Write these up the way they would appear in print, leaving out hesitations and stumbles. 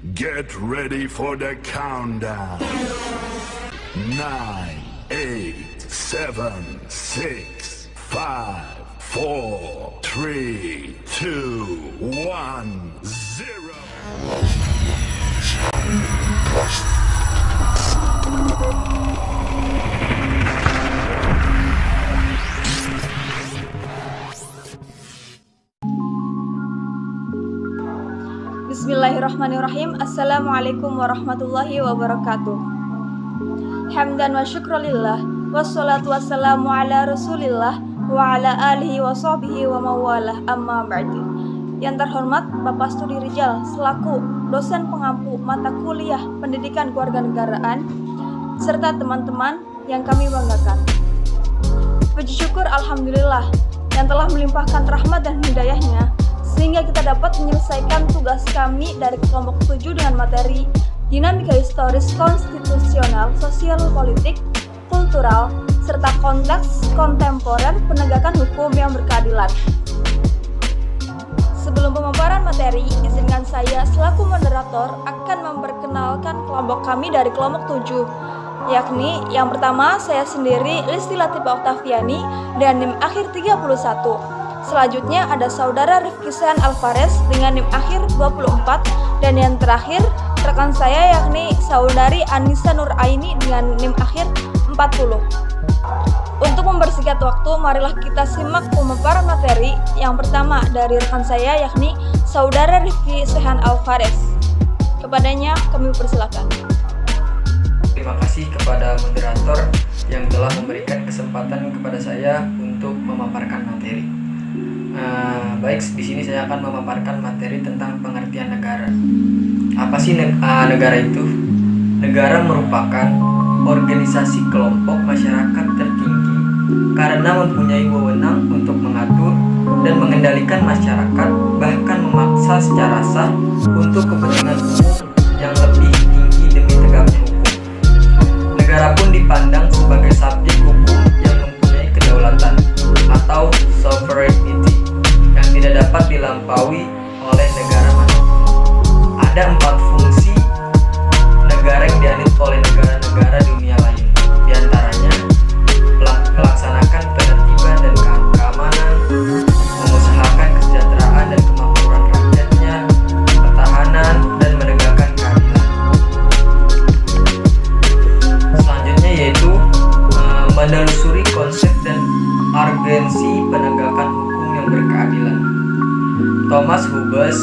Get ready for the countdown. 9, 8, 7, 6, 5, 4, 3, 2, 1, 0. Bismillahirrahmanirrahim. Assalamualaikum warahmatullahi wabarakatuh. Hamdan wa syukrulillah, wassalatu wassalamu ala rasulillah wa ala alihi wa sahbihi wa mawalah, amma ba'du. Yang terhormat Bapak Studi Rijal selaku dosen pengampu mata kuliah Pendidikan Kewarganegaraan serta teman-teman yang kami banggakan. Puji syukur alhamdulillah yang telah melimpahkan rahmat dan hidayahnya sehingga kita dapat menyelesaikan tugas kami dari kelompok 7 dengan materi dinamika historis konstitusional, sosial politik, kultural, serta konteks kontemporer penegakan hukum yang berkeadilan. Sebelum pemaparan materi, izinkan saya selaku moderator akan memperkenalkan kelompok kami dari kelompok 7, yakni yang pertama saya sendiri Listi Latifah Oktaviani dan NIM akhir 31. Selanjutnya ada saudara Rifki Sehan Alvarez dengan NIM akhir 24, dan yang terakhir rekan saya yakni saudari Anissa Nur Aini dengan NIM akhir 40. Untuk mempersingkat waktu, marilah kita simak pemaparan materi yang pertama dari rekan saya yakni saudara Rifki Sehan Alvarez. Kepadanya kami persilakan. Terima kasih kepada moderator yang telah memberikan kesempatan kepada saya untuk memaparkan materi. Baik, di sini saya akan memaparkan materi tentang pengertian negara. Apa sih negara itu? Negara merupakan organisasi kelompok masyarakat tertinggi karena mempunyai wewenang untuk mengatur dan mengendalikan masyarakat, bahkan memaksa secara sah untuk kepentingan umum yang lebih tinggi demi tegaknya hukum. Negara pun dipandang sebagai subjek hukum yang mempunyai kedaulatan atau sovereignty yang tidak dapat dilampaui oleh negara manapun. Ada 4 fungsi negara yang dianut oleh negara-negara dunia lain. Di antaranya melaksanakan penertiban dan keamanan, mengusahakan kesejahteraan dan kemakmuran rakyatnya, pertahanan, dan menegakkan keadilan. Selanjutnya yaitu menelusuri konsep dan urgensi penegakan hukum yang berkeadilan. Thomas Hobbes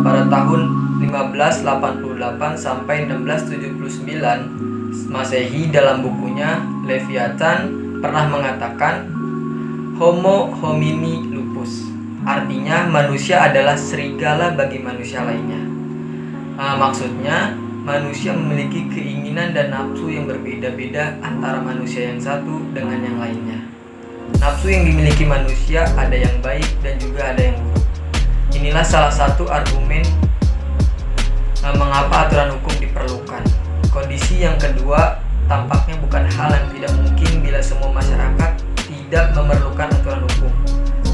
pada tahun 1588 sampai 1679 Masehi dalam bukunya Leviathan pernah mengatakan Homo homini lupus, artinya manusia adalah serigala bagi manusia lainnya. Maksudnya manusia memiliki keinginan dan nafsu yang berbeda-beda antara manusia yang satu dengan yang lainnya. Nafsu yang dimiliki manusia ada yang baik dan juga ada yang buruk. Inilah salah satu argumen mengapa aturan hukum diperlukan. Kondisi yang kedua tampaknya bukan hal yang tidak mungkin bila semua masyarakat tidak memerlukan aturan hukum.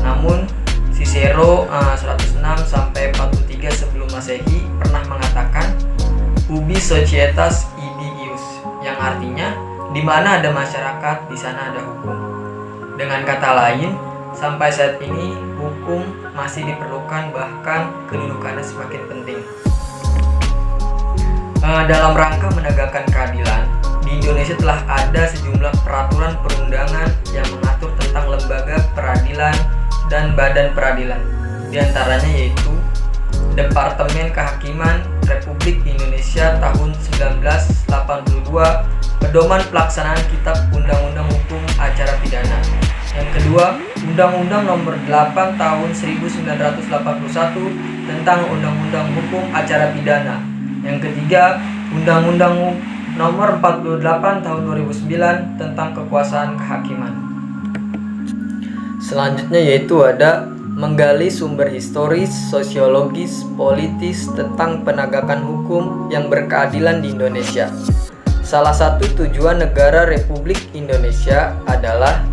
Namun Cicero 106 sampai 43 sebelum Masehi pernah mengatakan ubi societas ibi ius, yang artinya di mana ada masyarakat di sana ada hukum. Dengan kata lain, sampai saat ini hukum masih diperlukan, bahkan kedudukannya semakin penting. Dalam rangka menegakkan keadilan, di Indonesia telah ada sejumlah peraturan perundangan yang mengatur tentang lembaga peradilan dan badan peradilan. Di antaranya yaitu Departemen Kehakiman Republik Indonesia tahun 1982, Pedoman Pelaksanaan Kitab Undang-Undang Hukum Acara Pidana. Yang kedua, Undang-Undang Nomor 8 Tahun 1981 tentang Undang-Undang Hukum Acara Pidana. Yang ketiga, Undang-Undang Nomor 48 Tahun 2009 tentang Kekuasaan Kehakiman. Selanjutnya yaitu ada menggali sumber historis, sosiologis, politis tentang penegakan hukum yang berkeadilan di Indonesia. Salah satu tujuan negara Republik Indonesia adalah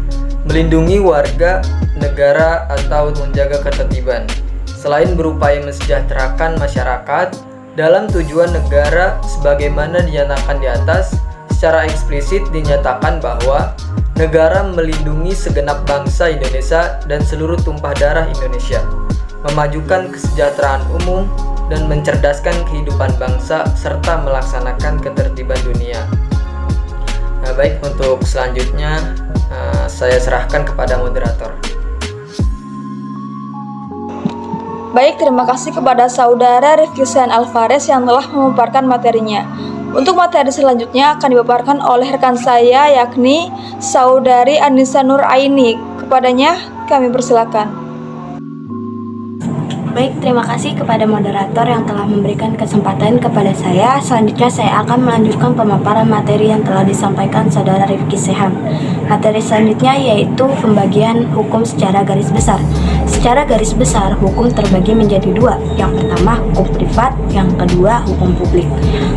melindungi warga negara atau menjaga ketertiban. Selain berupaya mensejahterakan masyarakat, Dalam tujuan negara sebagaimana dinyatakan di atas, secara eksplisit dinyatakan bahwa negara melindungi segenap bangsa Indonesia dan seluruh tumpah darah Indonesia, memajukan kesejahteraan umum dan mencerdaskan kehidupan bangsa serta melaksanakan ketertiban dunia. Nah, baik, untuk selanjutnya saya serahkan kepada moderator. Baik, terima kasih kepada saudara Rifki Sean Alvarez yang telah memaparkan materinya. Untuk materi selanjutnya akan dipaparkan oleh rekan saya, yakni saudari Anissa Nur Aini. Kepadanya kami persilakan. Baik, terima kasih kepada moderator yang telah memberikan kesempatan kepada saya. Selanjutnya saya akan melanjutkan pemaparan materi yang telah disampaikan saudara Rifki Sehan. Materi selanjutnya yaitu pembagian hukum secara garis besar. Secara garis besar, hukum terbagi menjadi dua. Yang pertama, hukum privat, yang kedua, hukum publik.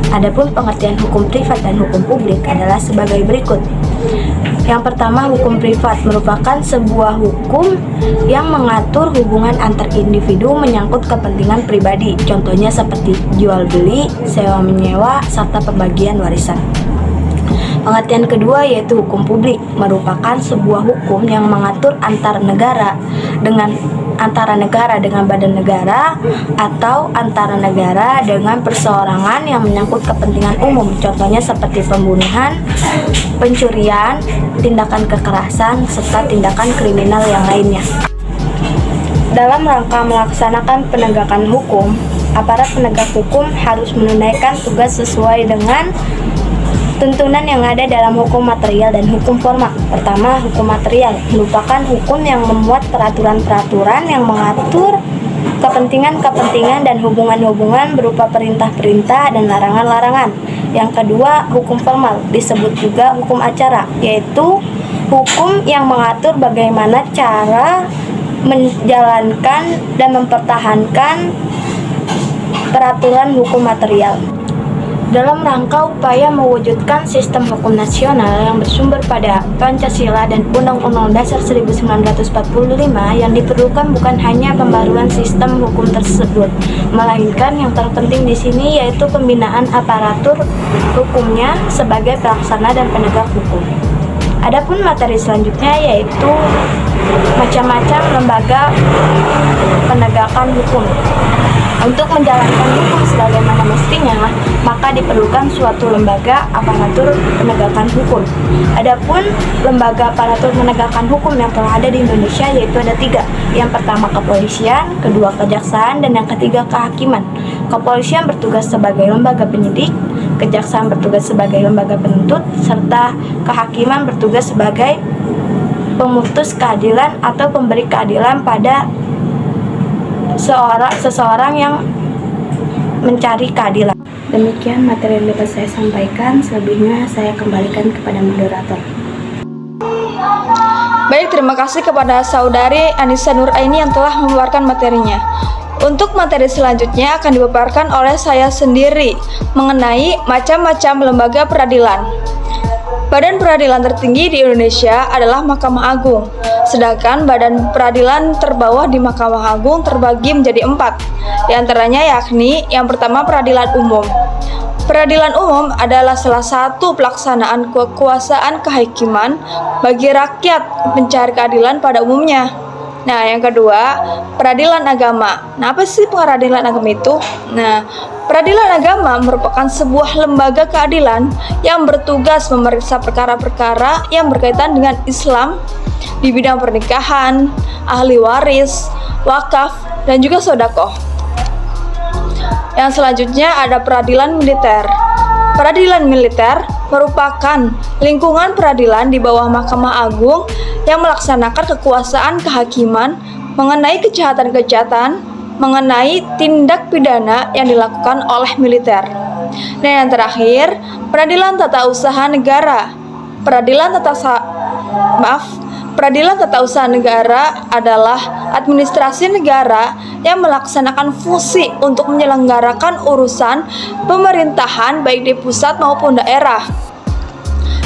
Adapun pengertian hukum privat dan hukum publik adalah sebagai berikut. Yang pertama, hukum privat merupakan sebuah hukum yang mengatur hubungan antar individu menyangkut kepentingan pribadi. Contohnya seperti jual beli, sewa menyewa, serta pembagian warisan. Pengertian kedua yaitu hukum publik, merupakan sebuah hukum yang mengatur antara negara dengan badan negara atau antara negara dengan perseorangan yang menyangkut kepentingan umum. Contohnya seperti pembunuhan, pencurian, tindakan kekerasan, serta tindakan kriminal yang lainnya. Dalam rangka melaksanakan penegakan hukum, aparat penegak hukum harus menunaikan tugas sesuai dengan tuntunan yang ada dalam hukum material dan hukum formal. Pertama, hukum material merupakan hukum yang memuat peraturan-peraturan yang mengatur kepentingan-kepentingan dan hubungan-hubungan berupa perintah-perintah dan larangan-larangan. Yang kedua, hukum formal disebut juga hukum acara, yaitu hukum yang mengatur bagaimana cara menjalankan dan mempertahankan peraturan hukum material. Dalam rangka upaya mewujudkan sistem hukum nasional yang bersumber pada Pancasila dan Undang-Undang Dasar 1945, yang diperlukan bukan hanya pembaruan sistem hukum tersebut, melainkan yang terpenting di sini yaitu pembinaan aparatur hukumnya sebagai pelaksana dan penegak hukum. Adapun materi selanjutnya yaitu macam-macam lembaga penegakan hukum. Untuk menjalankan hukum sebagaimana mestinya, maka diperlukan suatu lembaga aparatur penegakan hukum. Adapun lembaga aparatur penegakan hukum yang telah ada di Indonesia yaitu ada 3. Yang pertama kepolisian, kedua kejaksaan, dan yang ketiga kehakiman. Kepolisian bertugas sebagai lembaga penyidik, kejaksaan bertugas sebagai lembaga penuntut, serta kehakiman bertugas sebagai pemutus keadilan atau pemberi keadilan pada seseorang yang mencari keadilan. Demikian materi yang dapat saya sampaikan, selebihnya saya kembalikan kepada moderator. Baik, terima kasih kepada saudari Anissa Nur Aini yang telah memaparkan materinya. Untuk materi selanjutnya akan dipaparkan oleh saya sendiri mengenai macam-macam lembaga peradilan. Badan peradilan tertinggi di Indonesia adalah Mahkamah Agung, sedangkan badan peradilan terbawah di Mahkamah Agung terbagi menjadi 4, di antaranya yakni yang pertama peradilan umum. Peradilan umum adalah salah satu pelaksanaan kekuasaan kehakiman bagi rakyat mencari keadilan pada umumnya. Nah, yang kedua, peradilan agama. Nah, apa sih peradilan agama itu? Nah, peradilan agama merupakan sebuah lembaga keadilan yang bertugas memeriksa perkara-perkara yang berkaitan dengan Islam di bidang pernikahan, ahli waris, wakaf, dan juga sedekah. Yang selanjutnya ada peradilan militer. Peradilan militer merupakan lingkungan peradilan di bawah Mahkamah Agung yang melaksanakan kekuasaan kehakiman mengenai kejahatan-kejahatan mengenai tindak pidana yang dilakukan oleh militer. Dan yang terakhir, peradilan tata usaha negara. Peradilan tata usaha negara adalah administrasi negara yang melaksanakan fungsi untuk menyelenggarakan urusan pemerintahan baik di pusat maupun daerah.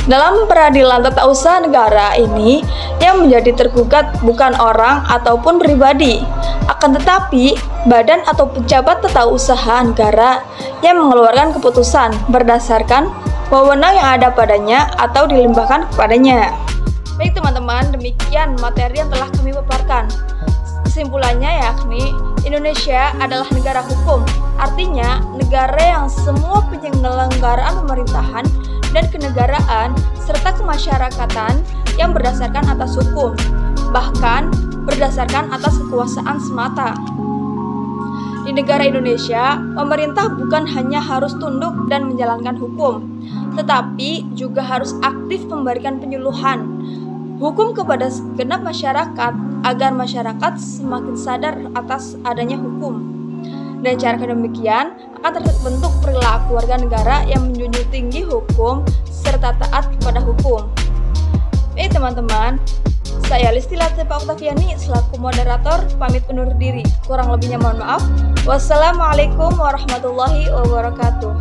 Dalam peradilan tata usaha negara ini, yang menjadi tergugat bukan orang ataupun pribadi, akan tetapi badan atau pejabat tata usaha negara yang mengeluarkan keputusan berdasarkan wewenang yang ada padanya atau dilimpahkan kepadanya. Baik teman-teman, demikian materi yang telah kami paparkan. Kesimpulannya yakni Indonesia adalah negara hukum, artinya negara yang semua penyelenggaraan pemerintahan dan kenegaraan serta kemasyarakatan yang berdasarkan atas hukum, bahkan berdasarkan atas kekuasaan semata. Di negara Indonesia, pemerintah bukan hanya harus tunduk dan menjalankan hukum, tetapi juga harus aktif memberikan penyuluhan hukum kepada segenap masyarakat agar masyarakat semakin sadar atas adanya hukum. Dan cara demikian akan terbentuk perilaku warga negara yang menjunjung tinggi hukum serta taat kepada hukum. Teman-teman, saya Listi Latifa Oktaviani selaku moderator pamit undur diri. Kurang lebihnya mohon maaf. Wassalamualaikum warahmatullahi wabarakatuh.